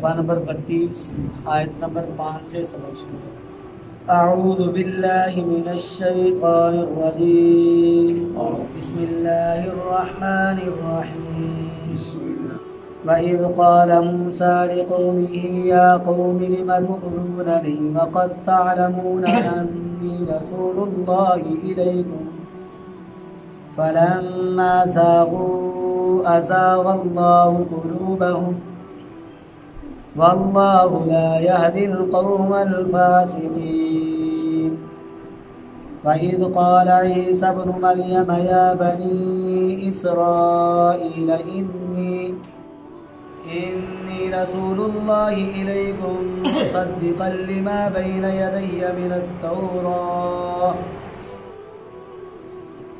صفحہ نمبر 32 آیت نمبر 5 سے سبق شروع۔ اعوذ باللہ من الشیطان الرجیم، بسم اللہ الرحمن الرحیم۔ وَإِذْ قَالَ مُوسَىٰ لِقَوْمِهِ يَا قَوْمِ لِمَ تُؤْذُونَنِي وَقَدْ تَعْلَمُونَ أَنِّي رَسُولُ اللَّهِ إِلَيْكُمْ فَلَمَّا زَاغُوا أَزَاغَ اللَّهُ قُلُوبَهُمْ وَاللَّهُ لَا يَهْدِي الْقَوْمَ الْفَاسِقِينَ۔ وَإِذْ قَالَ عِيسَى ابْنُ مَرْيَمَ يَا بَنِي إِسْرَائِيلَ إِنِّي رَسُولُ اللَّهِ إِلَيْكُمْ مُصَدِّقًا لِمَا بَيْنَ يَدَيَّ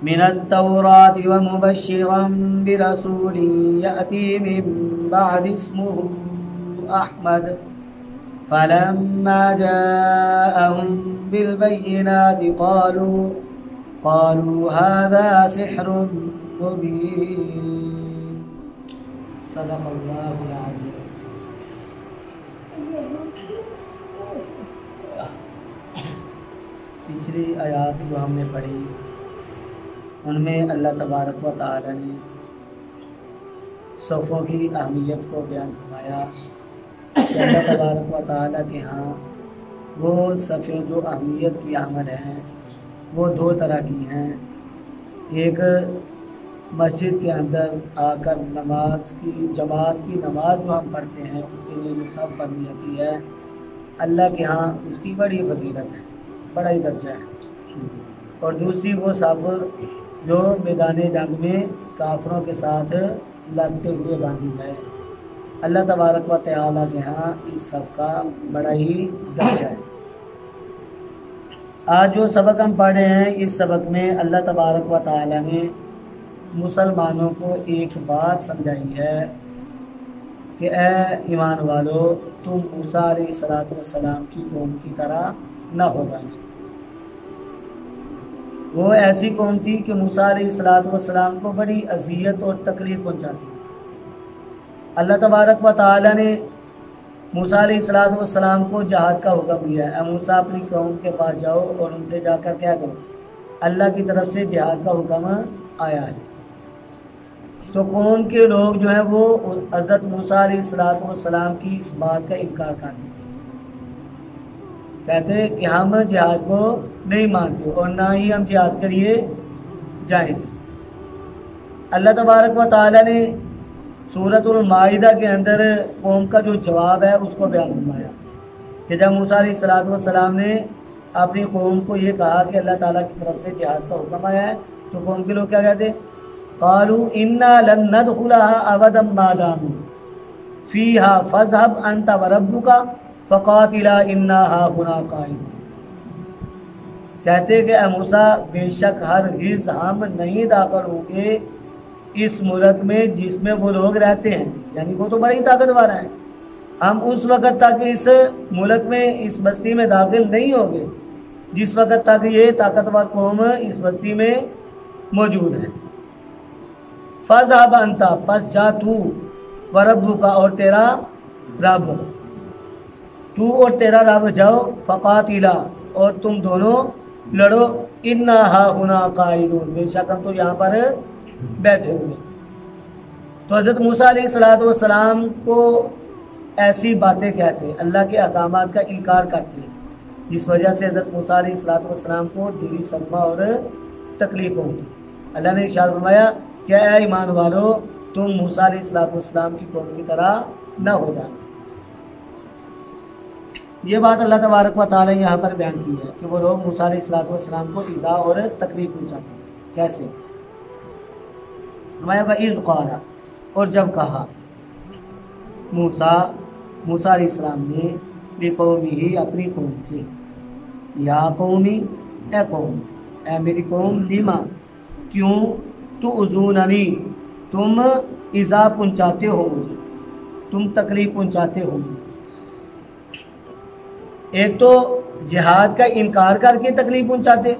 من التوراة ومبشرا برسول يأتي من بعد اسمه أحمد فلما جاءهم بالبينات قالوا هذا سحر مبين۔ صدق اللہ العظیم۔ پچھلی آیات جو ہم نے پڑھی ان میں اللہ تبارک و تعالی نے صفوں کی اہمیت کو بیان فرمایا کہ اللہ تبارک و تعالی کے ہاں وہ صفیں جو اہمیت کی عمل ہیں وہ دو طرح کی ہیں۔ ایک مسجد کے اندر آ کر نماز کی جماعت کی نماز جو ہم پڑھتے ہیں اس کے لیے جو صف بنی ہوتی ہے، اللہ کے ہاں اس کی بڑی فضیلت ہے، بڑا ہی درجہ ہے۔ اور دوسری وہ صف جو میدان جنگ میں کافروں کے ساتھ لڑتے ہوئے باندھی جائے، اللہ تبارک و تعالی کے ہاں اس صف کا بڑا ہی درجہ ہے۔ آج جو سبق ہم پڑھ رہے ہیں اس سبق میں اللہ تبارک و تعالی نے مسلمانوں کو ایک بات سمجھائی ہے کہ اے ایمان والو، تم موسیٰ علیہ السلام کی قوم کی طرح نہ ہو جانا۔ وہ ایسی قوم تھی کہ موسیٰ علیہ السلام کو بڑی اذیت اور تکلیف پہنچاتی۔ اللہ تبارک و تعالی نے موسیٰ علیہ السلام کو جہاد کا حکم دیا ہے، اے موسیٰ اپنی قوم کے پاس جاؤ اور ان سے جا کر کیا کرو، اللہ کی طرف سے جہاد کا حکم آیا ہے۔ تو قوم کے لوگ جو ہیں وہ حضرت موسیٰ علیہ السلام کی اس بات کا انکار کرتے ہیں، کہتے کہ ہم جہاد کو نہیں مانتے اور نہ ہی ہم جہاد کے لیے جائیں گے۔ اللہ تبارک و تعالی نے سورۃ المائدہ کے اندر قوم کا جو جواب ہے اس کو بیان فرمایا کہ جب موسیٰ علیہ السلام نے اپنی قوم کو یہ کہا کہ اللہ تعالیٰ کی طرف سے جہاد کا حکم آیا ہے تو قوم کے لوگ کیا کہتے؟ قالوا انا لن ندخلها ابدا ما داموا فيها فاذهب انت وربك فقاتلا انا هاهنا قاعدون۔ کہتے کہ اے موسیٰ، بے شک ہرگز ہم نہیں داخل ہوں گے اس ملک میں جس میں وہ لوگ رہتے ہیں، یعنی وہ تو بڑے ہی طاقتور ہیں، ہم اس وقت تک اس ملک میں اس بستی میں داخل نہیں ہوں گے جس وقت تک یہ طاقتور قوم اس بستی میں موجود ہے۔ فَاذْهَبْ أَنْتَ، پس جا تو، وَرَبُّكَ اور تیرا رب، تو اور تیرا رب جاؤ، فَقَاتِلَا اور تم دونوں لڑو، اِنَّا هَاهُنَا قَاعِدُونَ بے شک ہم تو یہاں پر بیٹھے ہوئے۔ تو حضرت موسیٰ علیہ السلام کو ایسی باتیں کہتے، اللہ کے احکامات کا انکار کرتے، جس وجہ سے حضرت موسیٰ علیہ السلام کو دلی صدمہ اور تکلیف ہوتی۔ اللہ نے ارشاد فرمایا کہ اے ایمان والو، تم موسیٰ علیہ السلام کی قوم کی طرح نہ ہو جانا۔ یہ بات اللہ تبارک و تعالی یہاں پر بیان کی ہے کہ وہ لوگ موسیٰ علیہ السلام کو ایذا اور تکلیف پہنچاتے ہیں۔ کیسے؟ فرمایا وَإِذْ قَالَ، اور جب کہا موسیٰ علیہ السلام نے لِقَوْمِهِ اپنی قوم سے، یا قومی، اے قوم، اے میری قوم، لِمَا کیوں، تُؤْذُونَنِی تم ایذا پہنچاتے ہو مجھے، تم تکلیف پہنچاتے ہو مجھے۔ ایک تو جہاد کا انکار کر کے تکلیف پہنچاتے،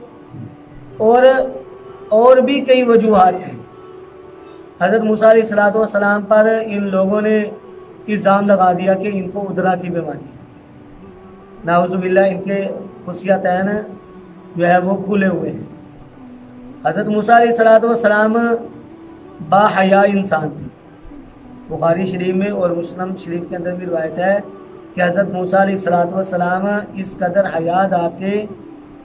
اور بھی کئی وجوہات ہیں۔ حضرت موسیٰ علیہ السلام پر ان لوگوں نے الزام لگا دیا کہ ان کو ادرا کی بیماری ہے، نعوذ باللہ ان کے خصیتین جو ہے وہ کھلے ہوئے ہیں۔ حضرت موسیٰ علیہ السلام با حیا انسان تھے۔ بخاری شریف میں اور مسلم شریف کے اندر بھی روایت ہے کہ حضرت موسیٰ علیہ السلام اس قدر حیا دار تھے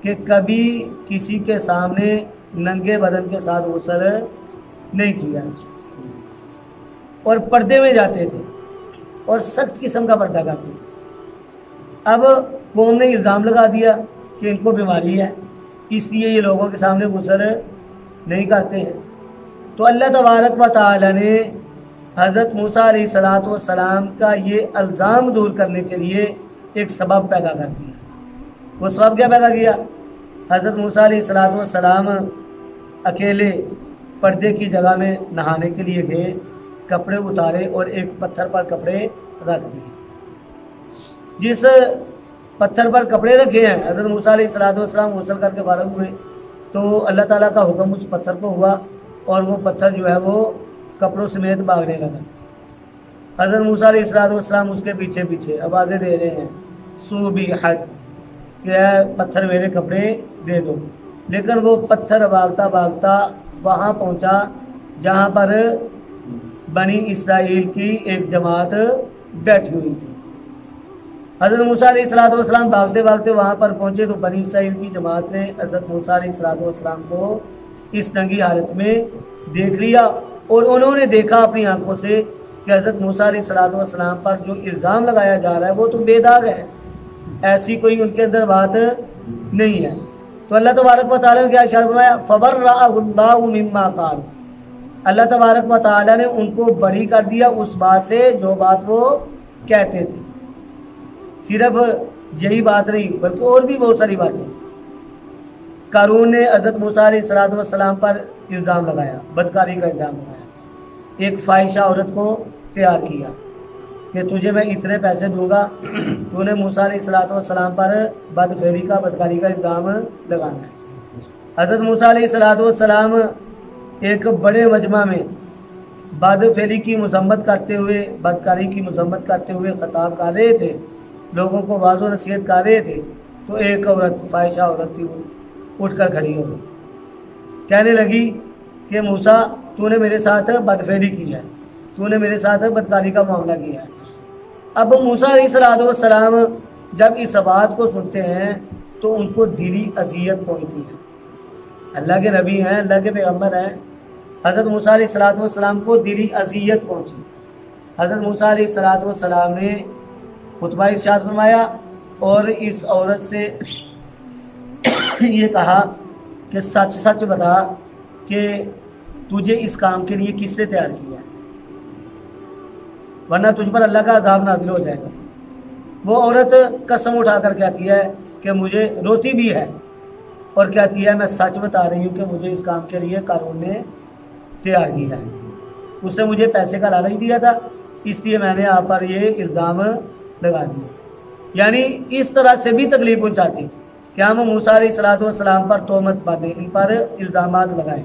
کہ کبھی کسی کے سامنے ننگے بدن کے ساتھ غسل نہیں کیا، اور پردے میں جاتے تھے اور سخت قسم کا پردہ کرتے تھے۔ اب قوم نے الزام لگا دیا کہ ان کو بیماری ہے، اس لیے یہ لوگوں کے سامنے غسل نہیں کرتے ہیں۔ تو اللہ تبارک و تعالی نے حضرت موسیٰ علیہ السلام کا یہ الزام دور کرنے کے لیے ایک سبب پیدا کر دیا۔ وہ سبب کیا پیدا کیا؟ حضرت موسیٰ علیہ السلام اکیلے پردے کی جگہ میں نہانے کے لیے گئے، کپڑے اتارے اور ایک پتھر پر کپڑے رکھ دیے۔ جس پتھر پر کپڑے رکھے ہیں حضرت موسیٰ علیہ السلام غسل کر کے فارغ ہوئے تو اللہ تعالیٰ کا حکم اس پتھر کو ہوا اور وہ پتھر جو ہے وہ کپڑوں سمیت بھاگنے لگا۔ حضرت موسیٰ علیہ السلام اس کے پیچھے پیچھے آوازیں دے رہے ہیں سوبحت کہ پتھر میرے کپڑے دے دو، لیکن وہ پتھر بھاگتا بھاگتا وہاں پہنچا جہاں پر بنی اسرائیل کی ایک جماعت بیٹھی ہوئی تھی۔ حضرت موسیٰ علیہ السلام بھاگتے بھاگتے وہاں پر پہنچے تو بنی اسرائیل کی جماعت نے حضرت موسیٰ علیہ السلام کو اس ننگی حالت میں دیکھ لیا، اور انہوں نے دیکھا اپنی آنکھوں سے کہ حضرت موسیٰ علیہ السلام پر جو الزام لگایا جا رہا ہے وہ تو بے داغ ہے، ایسی کوئی ان کے اندر بات نہیں ہے۔ تو اللہ تبارک و تعالیٰ نے کیا ارشاد فرمایا؟ فَبَرَّأَهُ اللَّهُ مِمَّا قَالَ، اللہ تبارک و تعالیٰ نے ان کو بری کر دیا اس بات سے جو بات وہ کہتے تھے۔ صرف یہی بات نہیں بلکہ اور بھی بہت ساری باتیں۔ قارون نے حضرت موسیٰ علیہ السلام پر الزام لگایا، بدکاری کا الزام لگایا، ایک فاحشہ عورت کو تیار کیا کہ تجھے میں اتنے پیسے دوں گا، تو نے موسیٰ علیہ السلام پر بدفعلی کا بدکاری کا الزام لگانا ہے۔ حضرت موسیٰ علیہ السلام ایک بڑے مجمع میں بدفعلی کی مذمت کرتے ہوئے، بدکاری کی مذمت کرتے ہوئے خطاب کر رہے تھے، لوگوں کو واضح و نصیحت کر رہے تھے، تو ایک عورت فاحشہ عورت تھی وہ اٹھ کر کھڑی ہو گئی، کہنے لگی کہ موسیٰ تو نے میرے ساتھ بدفعلی کی ہے، تو نے میرے ساتھ بدکاری کا معاملہ کیا ہے۔ اب موسیٰ علیہ السلام جب اس بات کو سنتے ہیں تو ان کو دلی اذیت پہنچتی ہے۔ اللہ کے نبی ہیں، اللہ کے پیغمبر ہیں، حضرت موسیٰ علیہ السلام کو دلی اذیت پہنچی۔ حضرت موسیٰ علیہ السلام نے خطبہ ارشاد فرمایا اور اس عورت سے یہ کہا کہ سچ سچ بتا کہ تجھے اس کام کے لیے کس نے تیار کیا ہے، ورنہ تجھ پر اللہ کا عذاب نازل ہو جائے گا۔ وہ عورت قسم اٹھا کر کہتی ہے کہ مجھے، روتی بھی ہے اور کہتی ہے میں سچ بتا رہی ہوں کہ مجھے اس کام کے لیے قارون نے تیار کیا ہے، اس نے مجھے پیسے کا لالچ دیا تھا، اس لیے میں نے آپ پر یہ الزام لگا دیا۔ یعنی اس طرح سے بھی تکلیف پہنچاتے کہ ہم موسیٰ علیہ السلام پر تہمت باندھیں، ان پر الزامات لگائیں،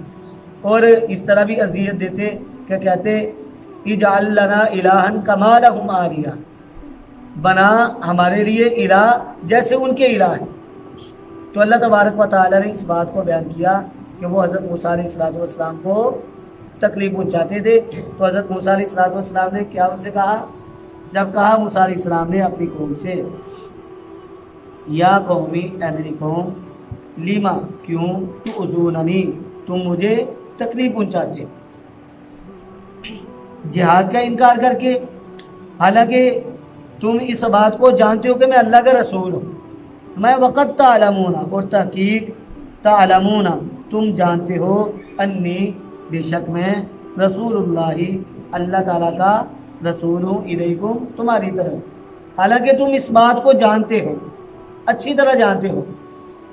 اور اس طرح بھی اذیت دیتے کہ کہتے اجعل لنا الہا کما لہم آلیہ، بنا ہمارے لیے الہ جیسے ان کے الہ ہیں۔ تو اللہ تبارک و تعالیٰ نے اس بات کو بیان کیا کہ وہ حضرت موسیٰ علیہ السلام کو تکلیف پہنچاتے تھے۔ تو حضرت موسیٰ علیہ السلام نے کیا ان سے کہا؟ جب کہا موسیٰ علیہ السلام نے اپنی قوم سے، یا قومی، اے میری قوم، لیما، کیوں، تؤذوننی، تم مجھے تکلیف پہنچاتے جہاد کا انکار کر کے، حالانکہ تم اس بات کو جانتے ہو کہ میں اللہ کا رسول ہوں۔ میں وقت تعلمون، اور تحقیق تعلمون، تم جانتے ہو، انی، بے شک میں، رسول اللہ، اللہ تعالیٰ کا رسول ہوں، الیکم، تمہاری طرف۔ حالانکہ تم اس بات کو جانتے ہو، اچھی طرح جانتے ہو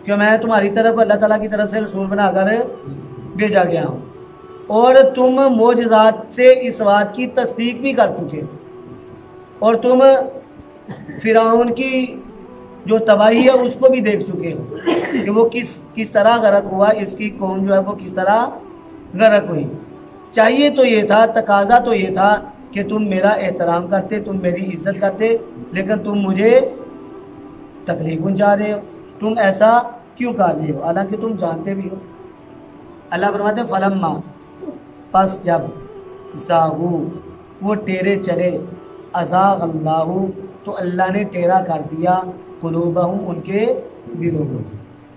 کہ میں تمہاری طرف اللہ تعالیٰ کی طرف سے رسول بنا کر بھیجا گیا ہوں، اور تم معجزات سے اس بات کی تصدیق بھی کر چکے ہو، اور تم فرعون کی جو تباہی ہے اس کو بھی دیکھ چکے ہو کہ وہ کس طرح غرق ہوا، اس کی قوم جو ہے وہ کس طرح غرق ہوئی۔ چاہیے تو یہ تھا، تقاضا تو یہ تھا کہ کہ تم میرا احترام کرتے، تم میری عزت کرتے، لیکن تم مجھے تکلیف پہنچا رہے ہو، تم ایسا کیوں کر رہے ہو حالانکہ تم جانتے بھی ہو۔ اللہ فرماتے ہیں فلما، پس جب زاغو، وہ ٹیرے چلے، ازاغ اللہ، تو اللہ نے ٹیرا کر دیا قلوبہم، ان کے دلوں کو۔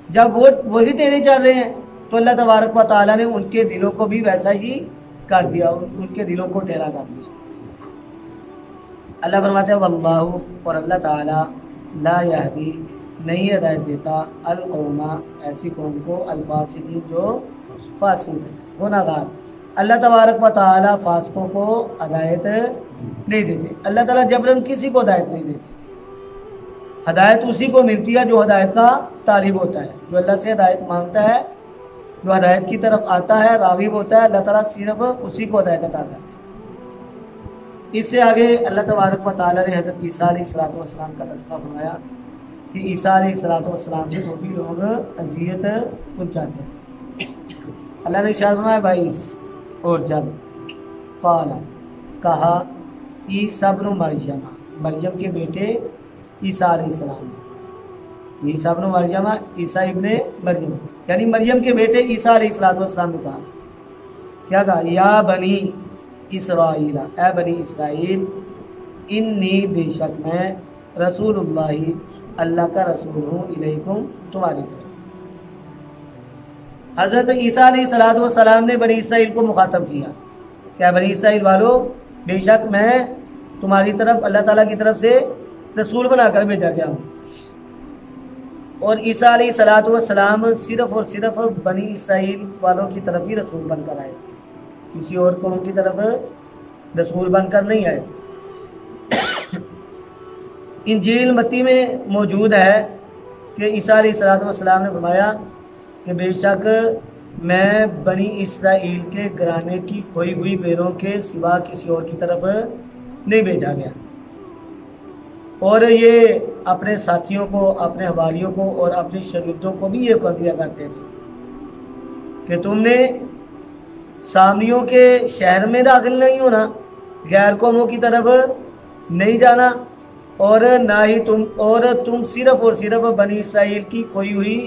جب وہی ٹیرے چل رہے ہیں تو اللہ تبارک و تعالیٰ نے ان کے دلوں کو بھی ویسا ہی کر دیا، ان کے دلوں کو ٹیڑھا کر دیا۔ اللہ فرماتے ہیں واللہ، اور اللہ تعالیٰ لا یہدی، نہیں ہدایت دیتا القوم، ایسی قوم کو، الفاسقین، جو فاسق ہیں، گناہ گار۔ اللہ تبارک و تعالیٰ فاسقوں کو ہدایت نہیں دیتے۔ اللہ تعالیٰ جبراً کسی کو ہدایت نہیں دیتے، ہدایت اسی کو ملتی ہے جو ہدایت کا طالب ہوتا ہے، جو اللہ سے ہدایت مانگتا ہے، جو ہدایت کی طرف آتا ہے، راغب ہوتا ہے، اللہ تعالیٰ صرف اسی کو ہدایت عطا کرتا ہے۔ اس سے آگے اللہ تبارک و تعالیٰ نے حضرت عیسیٰ علیہ السلام کا تذکرہ فرمایا کہ عیسیٰ علیہ السلام سے وہ بھی لوگ اذیت پہنچاتے ہیں۔ اللہ نے ارشاد فرمایا 22، اور جب قال، کہا، عیسیٰ ابن مریم، مریم کے بیٹے عیسیٰ علیہ السلام نے، عیسیٰ ابن مریم، عیسیٰ ابن مریم، یعنی مریم کے بیٹے عیسیٰ علیہ السلام نے کہا، کیا کہا؟ یا بنی اسرائیل، اے بنی اسرائیل، انی، بے شک میں، رسول اللہ کا رسول ہوں، الیکم، تمہاری طرف۔ حضرت عیسیٰ علیہ السلام نے بنی اسرائیل کو مخاطب کیا، کیا بنی اسرائیل والو، بے شک میں تمہاری طرف اللہ تعالیٰ کی طرف سے رسول بنا کر بھیجا گیا ہوں۔ اور عیسیٰ علیہ السلام صرف اور صرف بنی اسرائیل والوں کی طرف ہی رسول بن کر آئے، کسی اور قوم کی طرف رسول بن کر نہیں آئے۔ انجیل متی میں موجود ہے کہ عیسیٰ علیہ السلام نے فرمایا کہ بے شک میں بنی اسرائیل کے گھرانے کی کھوئی ہوئی بیروں کے سوا کسی اور کی طرف نہیں بھیجا گیا، اور یہ اپنے ساتھیوں کو، اپنے حواریوں کو اور اپنے شاگردوں کو بھی یہ کہہ دیا کرتے تھے کہ تم نے سامریوں کے شہر میں داخل نہیں ہونا، غیر قوموں کی طرف نہیں جانا، اور نہ ہی تم صرف اور صرف بنی اسرائیل کی کھوئی ہوئی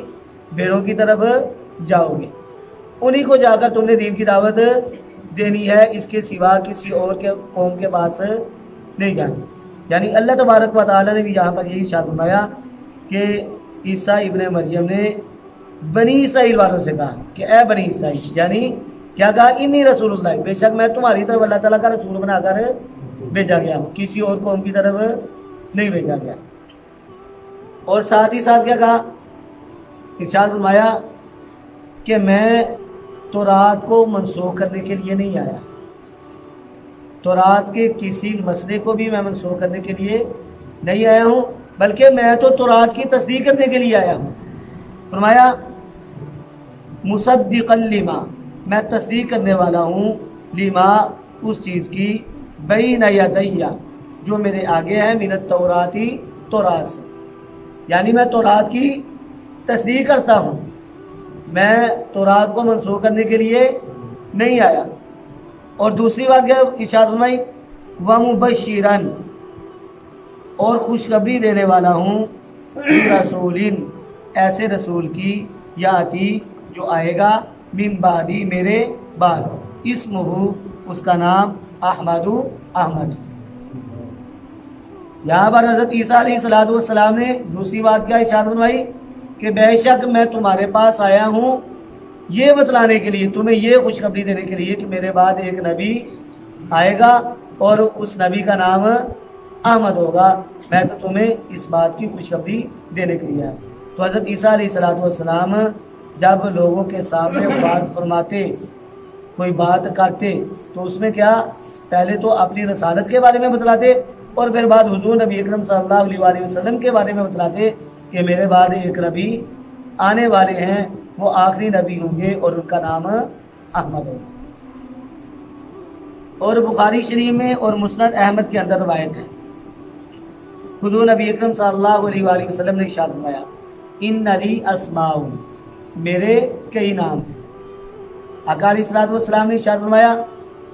بھیڑوں کی طرف جاؤ گے، انہی کو جا کر تم نے دین کی دعوت دینی ہے، اس کے سوا کسی اور کے قوم کے پاس نہیں جانا۔ یعنی اللہ تبارک و تعالیٰ نے بھی یہاں پر یہی ارشاد فرمایا کہ عیسیٰ ابن مریم نے بنی اسرائیل والوں سے کہا کہ اے بنی اسرائیل، یعنی کیا کہا؟ انی رسول اللہ، بے شک میں تمہاری طرف اللہ تعالیٰ کا رسول بنا کر بھیجا گیا ہوں، کسی اور قوم کی طرف نہیں بھیجا گیا۔ اور ساتھ ہی ساتھ کیا کہا؟ ارشاد فرمایا کہ میں تورات کو منسوخ کرنے کے لیے نہیں آیا، تورات کے کسی مسئلے کو بھی میں منسوخ کرنے کے لیے نہیں آیا ہوں، بلکہ میں تو تورات کی تصدیق کرنے کے لیے آیا ہوں۔ فرمایا مصدقا لما، میں تصدیق کرنے والا ہوں، لما، اس چیز کی، بین یدیّ، جو میرے آگے ہے، من التوراتی، تورات سے، یعنی میں تورات کی تصدیق کرتا ہوں، میں تورات کو منسوخ کرنے کے لیے نہیں آیا۔ اور دوسری بات کیا ارشاد فرمائی؟ وَمُبَشِّرًا، اور خوشخبری دینے والا ہوں، رسول، ایسے رسول کی، یاتی، جو آئے گا، من بعدی، میرے بعد، اسمہ، اس کا نام، احمد، احمد۔ یہاں پر حضرت عیسیٰ علیہ السلام نے دوسری بات کیا ارشاد فرمائی کہ بے شک میں تمہارے پاس آیا ہوں یہ بتلانے کے لیے، تمہیں یہ خوشخبری دینے کے لیے کہ میرے بعد ایک نبی آئے گا اور اس نبی کا نام احمد ہوگا، میں تو تمہیں اس بات کی خوشخبری دینے کے لیے آیا۔ تو حضرت عیسیٰ علیہ السلام جب لوگوں کے سامنے بات فرماتے، کوئی بات کرتے، تو اس میں کیا، پہلے تو اپنی رسالت کے بارے میں بتلاتے، اور پھر بعد حضور نبی اکرم صلی اللہ علیہ وسلم کے بارے میں بتلاتے کہ میرے بعد ایک نبی آنے والے ہیں، وہ آخری نبی ہوں گے اور ان کا نام احمد ہوگا۔ اور بخاری شریف میں اور مسند احمد کے اندر روایت ہے، حضور نبی اکرم صلی اللہ علیہ وسلم نے ارشاد فرمایا ان لی اسماء، میرے کئی نام ہیں۔ آقا علیہ السلام نے ارشاد فرمایا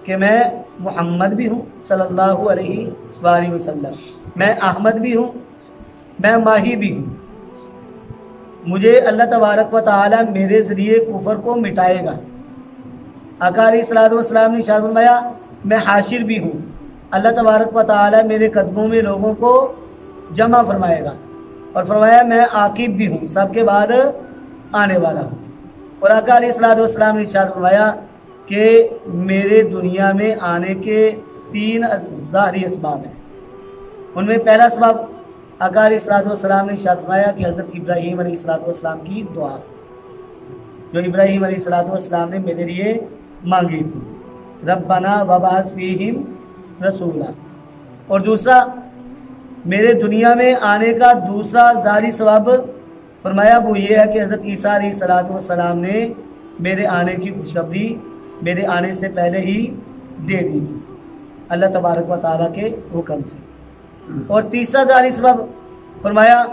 کہ میں محمد بھی ہوں صلی اللہ علیہ وآلہ وسلم، میں احمد بھی ہوں، میں ماہی بھی ہوں، مجھے اللہ تبارک و تعالی میرے ذریعے کفر کو مٹائے گا۔ آقا علیہ الصلوۃ والسلام نے ارشاد فرمایا میں حاشر بھی ہوں، اللہ تبارک و تعالی میرے قدموں میں لوگوں کو جمع فرمائے گا، اور فرمایا میں عاقب بھی ہوں، سب کے بعد آنے والا ہوں۔ اور آقا علیہ الصلوۃ والسلام نے ارشاد فرمایا کہ میرے دنیا میں آنے کے 3 ظاہری اسباب ہیں۔ ان میں پہلا سبب آقا علیہ الصلوۃ والسلام نے ارشاد فرمایا کہ حضرت ابراہیم علیہ الصلوۃ والسلام کی دعا، جو ابراہیم علیہ الصلوۃ والسلام نے میرے لیے مانگی تھی، ربنا وبعث فیہم رسولا۔ اور دوسرا میرے دنیا میں آنے کا دوسرا ظاہری سبب فرمایا وہ یہ ہے کہ حضرت عیسیٰ علیہ الصلوۃ والسلام نے میرے آنے کی خوشخبری میرے آنے سے پہلے ہی دے دی تھی اللہ تبارک و تعالیٰ کے حکم سے۔ اور تیسرا ظاہری سبب فرمایا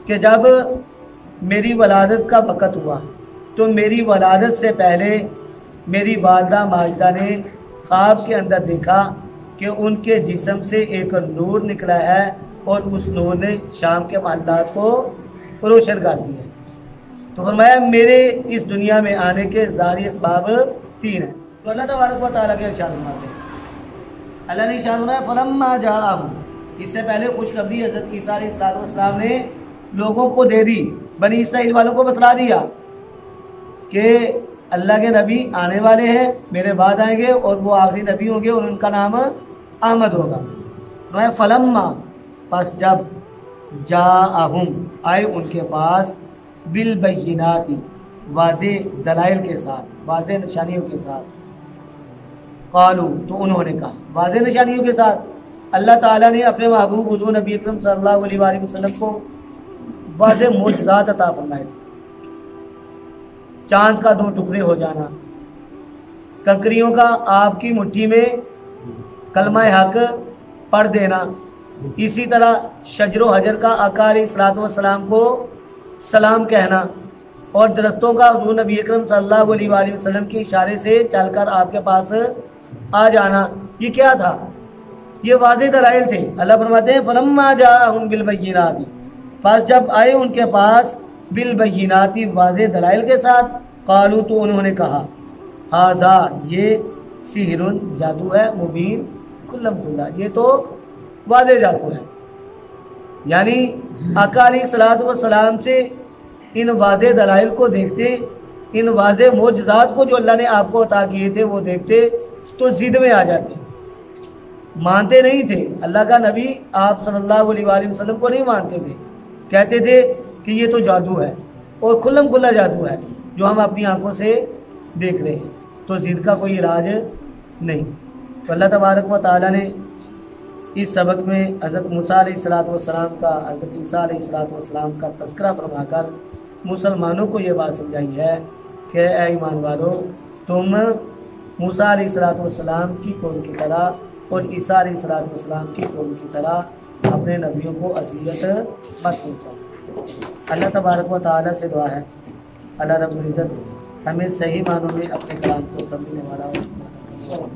کہ جب میری ولادت کا وقت ہوا تو میری ولادت سے پہلے میری والدہ ماجدہ نے خواب کے اندر دیکھا کہ ان کے جسم سے ایک نور نکلا ہے اور اس نور نے شام کے محلات کو روشن کر دیا۔ تو فرمایا میرے اس دنیا میں آنے کے ظاہری اسباب 3 ہیں۔ تو اللہ تبارک و تعالیٰ کے ارشاد فرماتے ہیں، اللہ نے ارشاد فرمایا فلما جاءہم، اس سے پہلے خوشخبری حضرت عیسیٰ علیہ السلام نے لوگوں کو دے دی، بنی اسرائیل والوں کو بتلا دیا کہ اللہ کے نبی آنے والے ہیں، میرے بعد آئیں گے اور وہ آخری نبی ہوں گے اور ان کا نام احمد ہوگا۔ فرمایا فلما، پس جب جاءہم، آئے ان کے پاس، بالبینات، واضح دلائل کے ساتھ، واضح نشانیوں کے ساتھ، قالو، تو انہوں نے کہا، واضح نشانیوں کے ساتھ اللہ تعالیٰ نے اپنے محبوب حضور نبی اکرم صلی اللہ علیہ وآلہ وسلم کو واضح معجزات عطا فرمائے، چاند کا 2 ٹکڑے ہو جانا، کنکریوں کا آپ کی مٹھی میں کلمہ حق پڑھ دینا، اسی طرح شجر و حجر کا آقا علیہ الصلوۃ والسلام کو سلام کہنا، اور درختوں کا حضور نبی اکرم صلی اللہ علیہ وآلہ وسلم کے اشارے سے چل کر آپ کے پاس آ جانا۔ یہ کیا تھا؟ یہ واضح دلائل تھے۔ اللہ فرماتے ہیں فلما جاءہم بالبینات، پس جب آئے ان کے پاس بالبینات، واضح دلائل کے ساتھ، قالو، تو انہوں نے کہا، ھذا، یہ سحر، جادو ہے، مبین، کھلم کھلا، یہ تو واضح جادو ہے۔ یعنی آقا علیہ الصلوۃ والسلام سے ان واضح دلائل کو دیکھتے، ان واضح معجزات کو جو اللہ نے آپ کو عطا کیے تھے وہ دیکھتے تو ضد میں آ جاتے، مانتے نہیں تھے، اللہ کا نبی آپ صلی اللہ علیہ وآلہ وسلم کو نہیں مانتے تھے، کہتے تھے کہ یہ تو جادو ہے اور کھلم کھلا جادو ہے جو ہم اپنی آنکھوں سے دیکھ رہے ہیں، تو ضد کا کوئی علاج نہیں۔ تو اللہ تبارک و تعالیٰ نے اس سبق میں حضرت موسیٰ علیہ الصلوۃ والسلام کا، حضرت عیسیٰ علیہ الصلوۃ والسلام کا تذکرہ فرما کر مسلمانوں کو یہ بات سمجھائی ہے کہ اے ایمان والو، تم موسیٰ علیہ الصلوۃ والسلام کی قوم کی طرح اور عیسیٰ علیہ الصلوۃ والسلام کی قوم کی طرح اپنے نبیوں کو اذیت مت پہنچاؤ۔ اللہ تبارک و تعالیٰ سے دعا ہے اللہ رب العزت ہمیں صحیح معنوں میں اپنے کلام کو سمجھنے والا اور